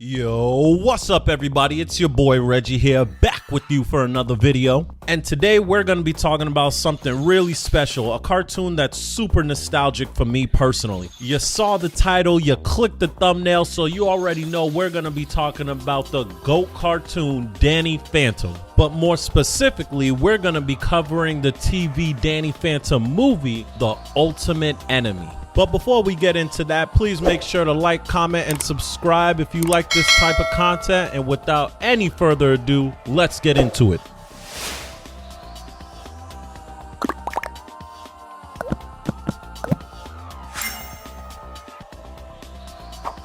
Yo, what's up everybody? It's your boy Reggie here, back with you for another video. And today we're going to be talking about something really special, a cartoon that's super nostalgic for me personally. You saw the title, you clicked the thumbnail, so you already know we're going to be talking about the GOAT cartoon, Danny Phantom. But more specifically, we're going to be covering the TV Danny Phantom movie, The Ultimate Enemy. But before we get into that, please make sure to like, comment, and subscribe if you like this type of content. And without any further ado, let's get into it.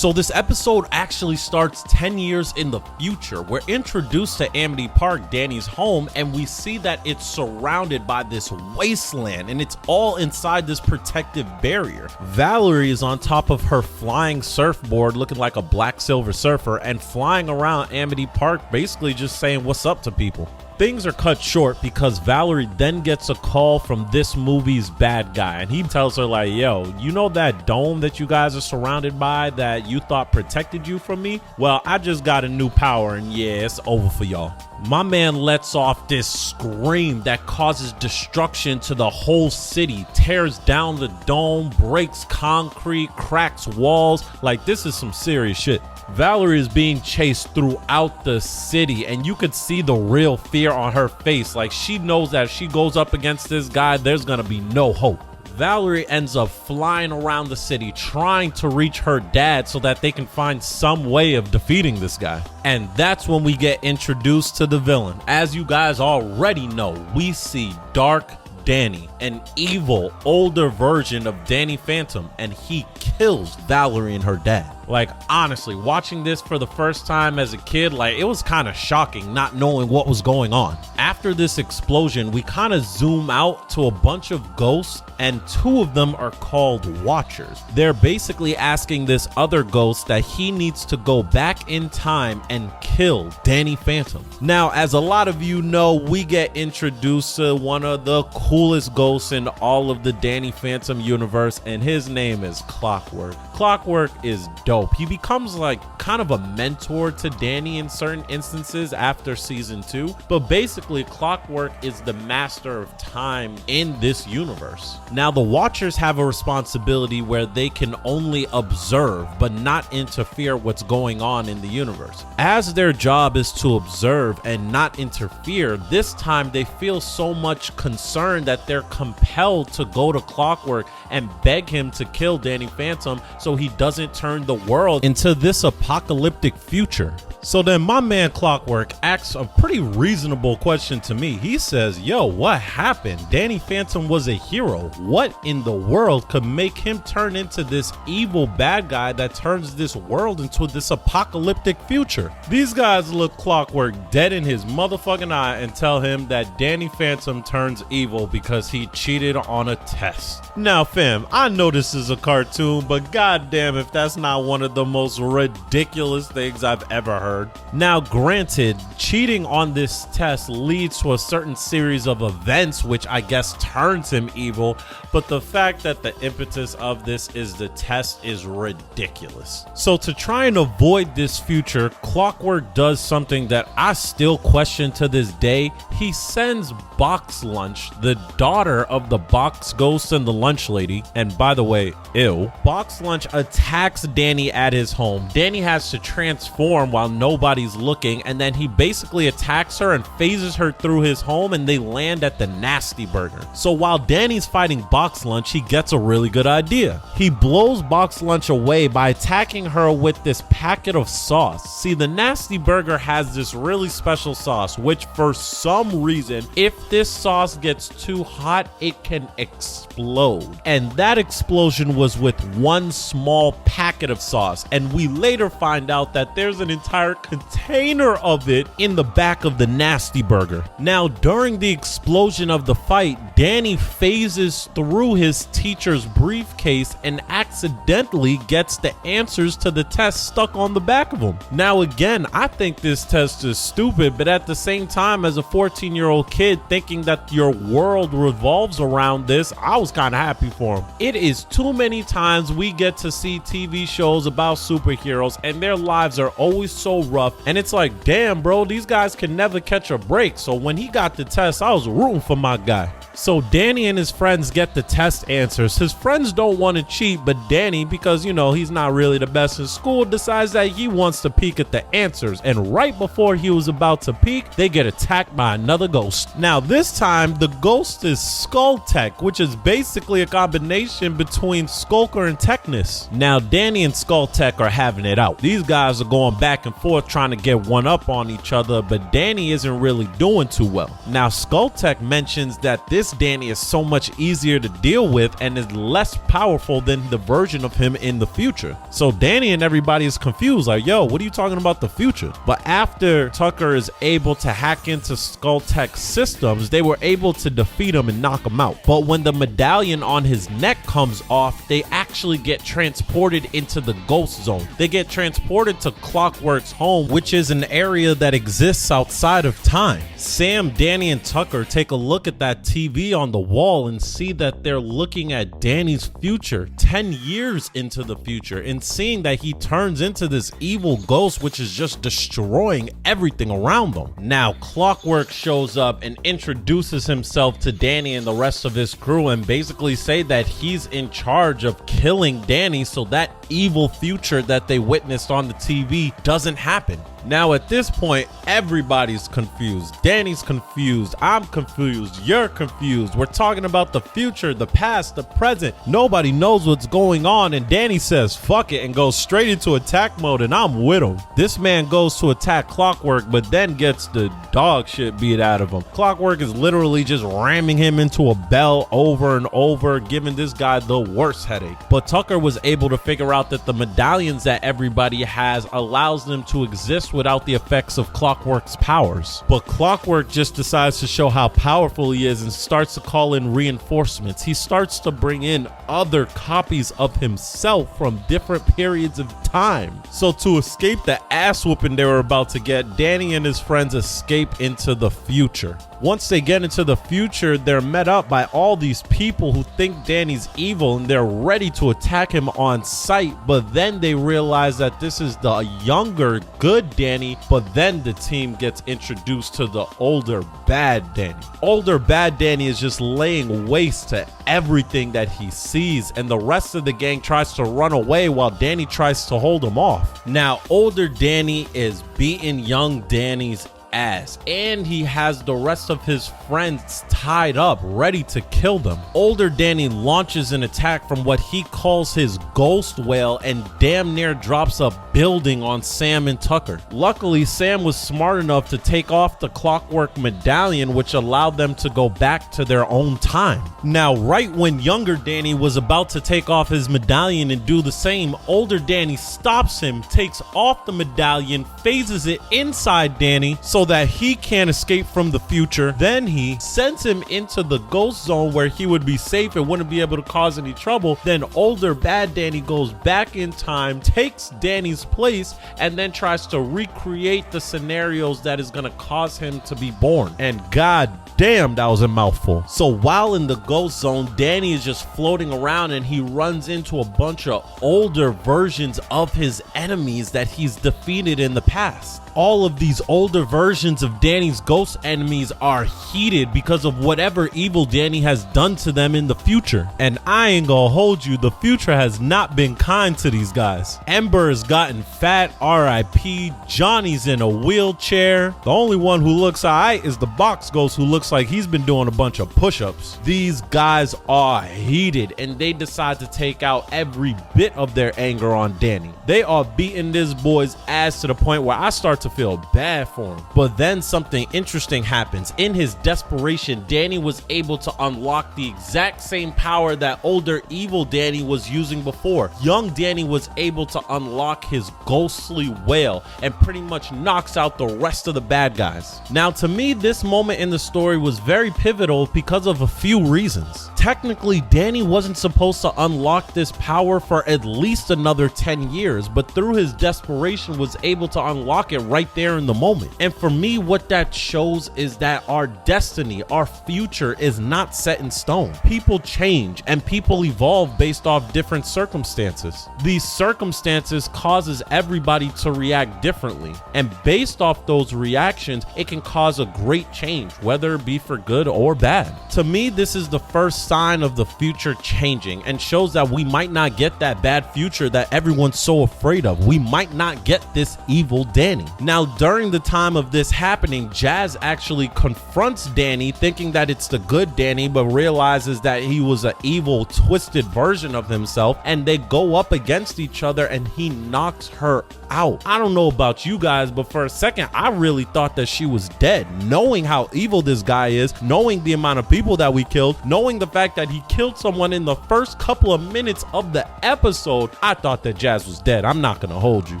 So this episode actually starts 10 years in the future. We're introduced to Amity Park, Danny's home, and we see that it's surrounded by this wasteland and it's all inside this protective barrier. Valerie is on top of her flying surfboard looking like a black silver surfer and flying around Amity Park, basically just saying what's up to people. Things are cut short because Valerie then gets a call from this movie's bad guy, and he tells her like, yo, you know that dome that you guys are surrounded by that you thought protected you from me? Well, I just got a new power and yeah, it's over for y'all. My man lets off this scream that causes destruction to the whole city, tears down the dome, breaks concrete, cracks walls. Like, this is some serious shit. Valerie is being chased throughout the city and you could see the real fear on her face. Like, she knows that if she goes up against this guy, there's gonna be no hope. Valerie ends up flying around the city trying to reach her dad so that they can find some way of defeating this guy. And that's when we get introduced to the villain. As you guys already know, we see Dark Danny, an evil older version of Danny Phantom, and he kills Valerie and her dad. Like, honestly, watching this for the first time as a kid, like, it was kind of shocking not knowing what was going on. After this explosion, we kind of zoom out to a bunch of ghosts, and two of them are called Watchers. They're basically asking this other ghost that he needs to go back in time and kill Danny Phantom. Now, as a lot of you know, we get introduced to one of the coolest ghosts in all of the Danny Phantom universe, and his name is Clockwork. Clockwork is dope. He becomes like kind of a mentor to Danny in certain instances after season 2, but basically Clockwork is the master of time in this universe. Now the Watchers have a responsibility where they can only observe but not interfere what's going on in the universe. As their job is to observe and not interfere, this time they feel so much concern that they're compelled to go to Clockwork and beg him to kill Danny Phantom so he doesn't turn the world into this apocalyptic future. So then my man Clockwork asks a pretty reasonable question to me. He says, yo, what happened? Danny Phantom was a hero. What in the world could make him turn into this evil bad guy that turns this world into this apocalyptic future? These guys look Clockwork dead in his motherfucking eye and tell him that Danny Phantom turns evil because he cheated on a test. Now fam, I know this is a cartoon, but goddamn if that's not one of the most ridiculous things I've ever heard. Now granted, cheating on this test leads to a certain series of events which I guess turns him evil, but the fact that the impetus of this is the test is ridiculous. So to try and avoid this future, Clockwork does something that I still question to this day. He sends Box Lunch, the daughter of the Box Ghost and the Lunch Lady, and by the way, ew. Box Lunch attacks Danny at his home. Danny has to transform while nobody's looking, and then he basically attacks her and phases her through his home, and they land at the Nasty Burger. So while Danny's fighting Box Lunch, he gets a really good idea. He blows Box Lunch away by attacking her with this packet of sauce. See, the Nasty Burger has this really special sauce, which for some reason, if this sauce gets too hot, it can explode. And that explosion was with one small packet of sauce, and we later find out that there's an entire container of it in the back of the Nasty Burger. Now, during the explosion of the fight, Danny phases through his teacher's briefcase and accidentally gets the answers to the test stuck on the back of him. Now again, I think this test is stupid, but at the same time, as a 14 13-year-old kid thinking that your world revolves around this, I was kind of happy for him. It is too many times we get to see TV shows about superheroes and their lives are always so rough, and it's like, damn bro, these guys can never catch a break. So when he got the test, I was rooting for my guy. So Danny and his friends get the test answers. His friends don't want to cheat, but Danny, because you know he's not really the best in school, decides that he wants to peek at the answers, and right before he was about to peek, they get attacked by another ghost. Now this time the ghost is Skulltech, which is basically a combination between Skulker and Technus. Now Danny and Skulltech are having it out. These guys are going back and forth trying to get one up on each other, but Danny isn't really doing too well. Now Skulltech mentions that this Danny is so much easier to deal with and is less powerful than the version of him in the future. So Danny and everybody is confused, like, yo, what are you talking about the future? But after Tucker is able to hack into Skulltech's systems, they were able to defeat him and knock him out. But when the medallion on his neck comes off, they actually get transported into the ghost zone. They get transported to Clockwork's home, which is an area that exists outside of time. Sam, Danny, and Tucker take a look at that TV on the wall and see that they're looking at Danny's future 10 years into the future, and seeing that he turns into this evil ghost which is just destroying everything around them. Now Clockwork shows up and introduces himself to Danny and the rest of his crew and basically say that he's in charge of killing Danny so that evil future that they witnessed on the TV doesn't happen. Now at this point, everybody's confused. Danny's confused, I'm confused, you're confused. We're talking about the future, the past, the present. Nobody knows what's going on, and Danny says fuck it and goes straight into attack mode, and I'm with him. This man goes to attack Clockwork, but then gets the dog shit beat out of him. Clockwork is literally just ramming him into a bell over and over, giving this guy the worst headache. But Tucker was able to figure out that the medallions that everybody has allows them to exist without the effects of Clockwork's powers. But Clockwork just decides to show how powerful he is and starts to call in reinforcements. He starts to bring in other copies of himself from different periods of time. So to escape the ass whooping they were about to get, Danny and his friends escape into the future. Once they get into the future, they're met up by all these people who think Danny's evil and they're ready to attack him on sight, but then they realize that this is the younger good Danny, but then the team gets introduced to the older bad Danny. Older bad Danny is just laying waste to everything that he sees, and the rest of the gang tries to run away while Danny tries to hold him off. Now older Danny is beating young Danny's ass, and he has the rest of his friends tied up ready to kill them. Older Danny launches an attack from what he calls his ghost whale and damn near drops a building on Sam and Tucker. Luckily, Sam was smart enough to take off the Clockwork medallion, which allowed them to go back to their own time. Now right when younger Danny was about to take off his medallion and do the same, older Danny stops him, takes off the medallion, phases it inside Danny so that he can't escape from the future. Then he sends him into the ghost zone where he would be safe and wouldn't be able to cause any trouble. Then older bad Danny goes back in time, takes Danny's place, and then tries to recreate the scenarios that is going to cause him to be born. And god damn, that was a mouthful. So while in the ghost zone, Danny is just floating around and he runs into a bunch of older versions of his enemies that he's defeated in the past. All of these older versions of Danny's ghost enemies are heated because of whatever evil Danny has done to them in the future. And I ain't gonna hold you, the future has not been kind to these guys. Ember has gotten fat, RIP. Johnny's in a wheelchair. The only one who looks alright is the box ghost, who looks like he's been doing a bunch of push-ups. These guys are heated and they decide to take out every bit of their anger on Danny. They are beating this boy's ass to the point where I start to feel bad for him. But then something interesting happens. In his desperation, Danny was able to unlock the exact same power that older evil Danny was using before. Young Danny was able to unlock his ghostly whale and pretty much knocks out the rest of the bad guys. Now to me, this moment in the story was very pivotal because of a few reasons. Technically, Danny wasn't supposed to unlock this power for at least another 10 years, but through his desperation was able to unlock it right there in the moment. And for me, what that shows is that our destiny, our future is not set in stone. People change and people evolve based off different circumstances. These circumstances causes everybody to react differently, and based off those reactions, it can cause a great change, whether it be for good or bad. To me, this is the first sign of the future changing and shows that we might not get that bad future that everyone's so afraid of. We might not get this evil Danny. Now, during the time of this happening, Jazz actually confronts Danny thinking that it's the good Danny, but realizes that he was an evil, twisted version of himself, and they go up against each other and he knocks her out. I don't know about you guys, but for a second, I really thought that she was dead. Knowing how evil this guy is, knowing the amount of people that we killed, knowing the fact that he killed someone in the first couple of minutes of the episode, I thought that Jazz was dead. I'm not gonna hold you.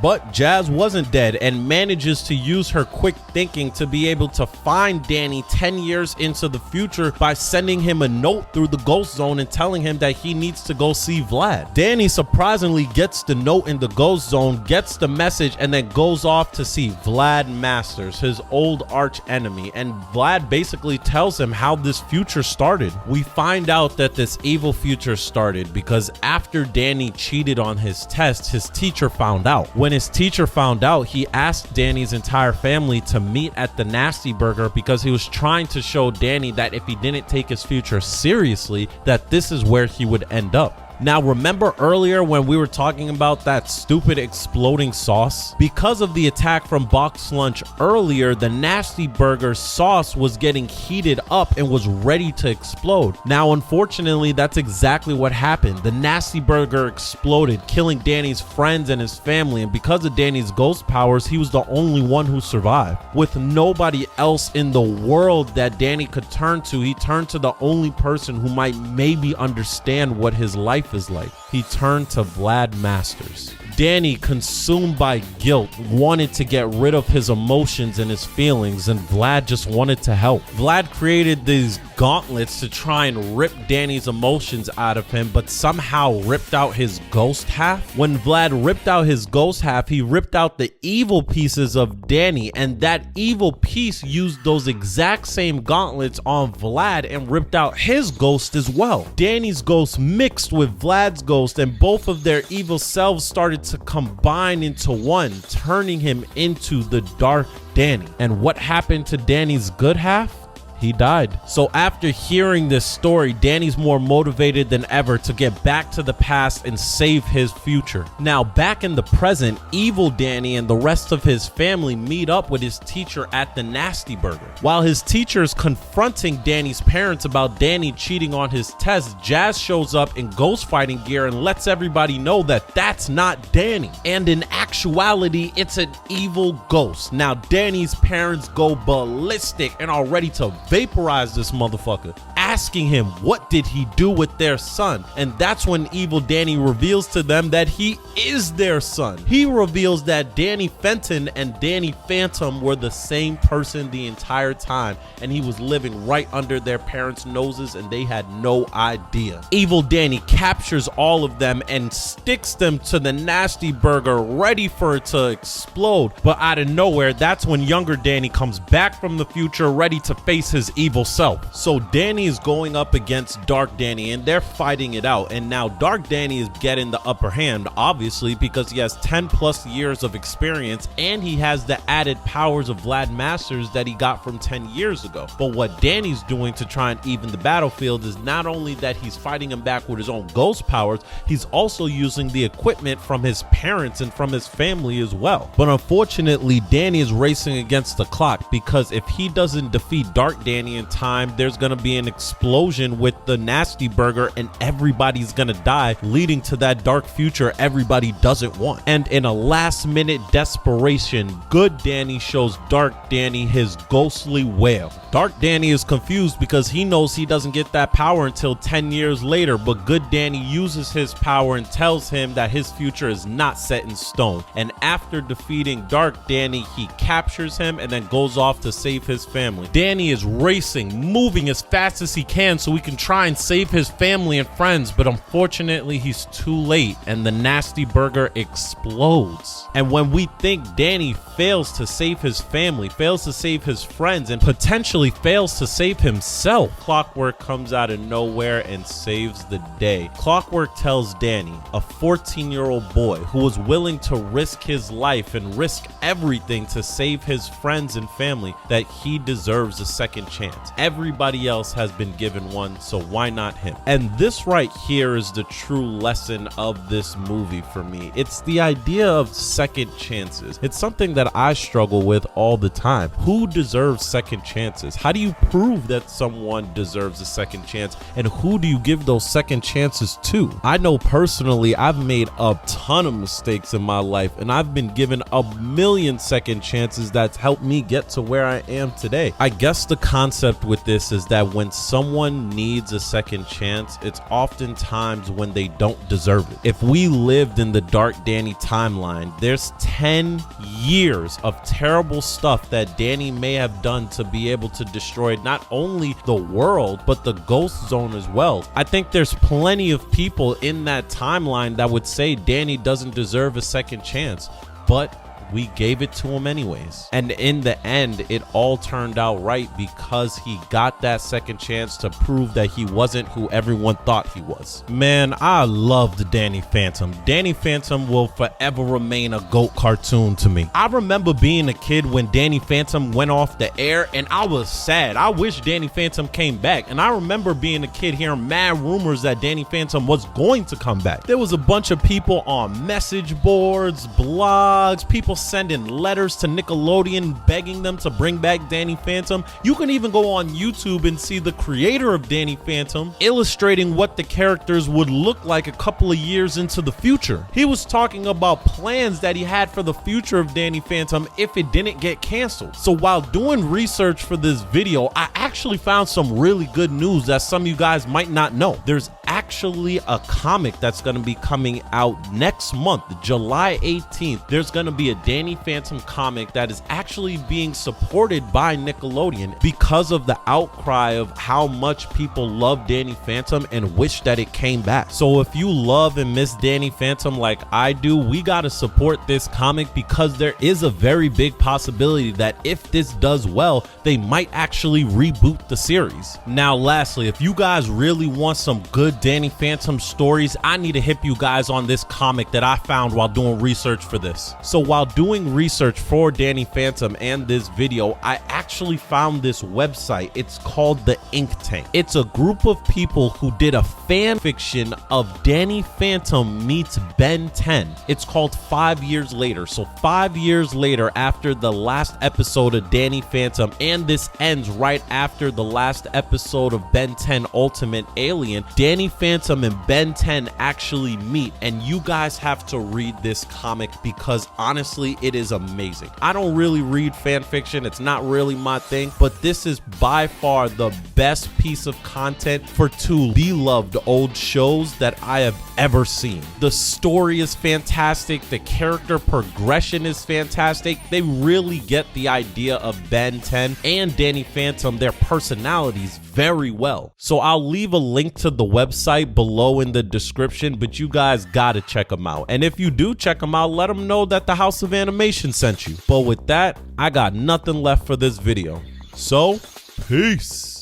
But Jazz wasn't dead and manages to use her quick thinking to be able to find Danny 10 years into the future by sending him a note through the ghost zone and telling him that he needs to go see Vlad. Danny surprisingly gets the note in the ghost zone, gets the message, and then goes off to see Vlad Masters, his old arch enemy, and Vlad basically tells him how this future started. We find out that this evil future started because after Danny cheated on his test, his teacher found out. When his teacher found out, he asked Danny's entire family to meet at the Nasty Burger because he was trying to show Danny that if he didn't take his future seriously, that this is where he would end up. Now, remember earlier when we were talking about that stupid exploding sauce? Because of the attack from Box Lunch earlier, the Nasty Burger sauce was getting heated up and was ready to explode. Now, unfortunately, that's exactly what happened. The Nasty Burger exploded, killing Danny's friends and his family, and because of Danny's ghost powers, he was the only one who survived. With nobody else in the world that Danny could turn to, he turned to the only person who might maybe understand what his life is like. He turned to Vlad Masters. Danny, consumed by guilt, wanted to get rid of his emotions and his feelings, and Vlad just wanted to help. Vlad created these gauntlets to try and rip Danny's emotions out of him, but somehow ripped out his ghost half. When Vlad ripped out his ghost half, he ripped out the evil pieces of Danny, and that evil piece used those exact same gauntlets on Vlad and ripped out his ghost as well. Danny's ghost mixed with Vlad's ghost, and both of their evil selves started to combine into one, turning him into the dark Danny. And what happened to Danny's good half? He died. So after hearing this story, Danny's more motivated than ever to get back to the past and save his future. Now, back in the present, evil Danny and the rest of his family meet up with his teacher at the Nasty Burger. While his teacher is confronting Danny's parents about Danny cheating on his test, Jazz shows up in ghost fighting gear and lets everybody know that that's not Danny. And in actuality, it's an evil ghost. Now, Danny's parents go ballistic and are ready to vaporize this motherfucker, asking him what did he do with their son. And that's when evil Danny reveals to them that he is their son. He reveals that Danny Fenton and Danny Phantom were the same person the entire time, and he was living right under their parents' noses and they had no idea. Evil Danny captures all of them and sticks them to the Nasty Burger, ready for it to explode. But out of nowhere, that's when younger Danny comes back from the future, ready to face his evil self. So Danny is going up against Dark Danny and they're fighting it out, and now Dark Danny is getting the upper hand, obviously, because he has 10 plus years of experience and he has the added powers of Vlad Masters that he got from 10 years ago. But what Danny's doing to try and even the battlefield is not only that he's fighting him back with his own ghost powers, he's also using the equipment from his parents and from his family as well. But unfortunately, Danny is racing against the clock, because if he doesn't defeat Dark Danny in time, there's gonna be an explosion with the Nasty Burger and everybody's gonna die, leading to that dark future everybody doesn't want. And in a last minute desperation, good Danny shows Dark Danny his ghostly wail. Dark Danny is confused because he knows he doesn't get that power until 10 years later, but Good Danny uses his power and tells him that his future is not set in stone. And after defeating Dark Danny, he captures him and then goes off to save his family. Danny is racing, moving as fast as he can so he can try and save his family and friends, but unfortunately he's too late and the nasty burger explodes. And when we think Danny fails to save his family, fails to save his friends, and potentially fails to save himself, Clockwork comes out of nowhere and saves the day. Clockwork tells Danny, a 14-year-old boy who was willing to risk his life and risk everything to save his friends and family, that he deserves a second chance. Everybody else has been given one, so why not him? And this right here is the true lesson of this movie for me. It's the idea of second chances. It's something that I struggle with all the time. Who deserves second chances? How do you prove that someone deserves a second chance? And who do you give those second chances to? I know personally I've made a ton of mistakes in my life, and I've been given a million second chances that's helped me get to where I am today. I guess the concept with this is that when someone needs a second chance, it's oftentimes when they don't deserve it. If we lived in the Dark Danny timeline, there's 10 years of terrible stuff that Danny may have done to be able to destroy not only the world, but the ghost zone as well. I think there's plenty of people in that timeline that would say Danny doesn't deserve a second chance, but we gave it to him anyways. And in the end, it all turned out right because he got that second chance to prove that he wasn't who everyone thought he was. Man, I loved Danny Phantom. Danny Phantom will forever remain a GOAT cartoon to me. I remember being a kid when Danny Phantom went off the air and I was sad. I wish Danny Phantom came back. And I remember being a kid hearing mad rumors that Danny Phantom was going to come back. There was a bunch of people on message boards, blogs, people sending letters to Nickelodeon begging them to bring back Danny Phantom. You can even go on YouTube and see the creator of Danny Phantom illustrating what the characters would look like a couple of years into the future. He was talking about plans that he had for the future of Danny Phantom if it didn't get canceled. So while doing research for this video, I actually found some really good news that some of you guys might not know. There's actually a comic that's going to be coming out next month, July 18th. There's going to be a Danny Phantom comic that is actually being supported by Nickelodeon because of the outcry of how much people love Danny Phantom and wish that it came back. So if you love and miss Danny Phantom like I do, we got to support this comic because there is a very big possibility that if this does well, they might actually reboot the series. Now, lastly, if you guys really want some good Danny Phantom stories, I need to hit you guys on this comic that I found while doing research for this. So while doing research for Danny Phantom and this video, I actually found this website. It's called The Ink Tank. It's a group of people who did a fan fiction of Danny Phantom meets Ben 10. It's called 5 Years Later. So 5 years later, after the last episode of Danny Phantom, and this ends right after the last episode of Ben 10 Ultimate Alien, Danny Phantom and Ben 10 actually meet, and you guys have to read this comic because honestly, it is amazing. I don't really read fan fiction. It's not really my thing, but this is by far the best piece of content for two beloved old shows that I have ever seen. The story is fantastic. The character progression is fantastic. They really get the idea of Ben 10 and Danny Phantom, their personalities, very well. So I'll leave a link to the website below in the description, but you guys gotta check them out. And if you do check them out, let them know that the House of Animation sent you. But with that, I got nothing left for this video. So, peace.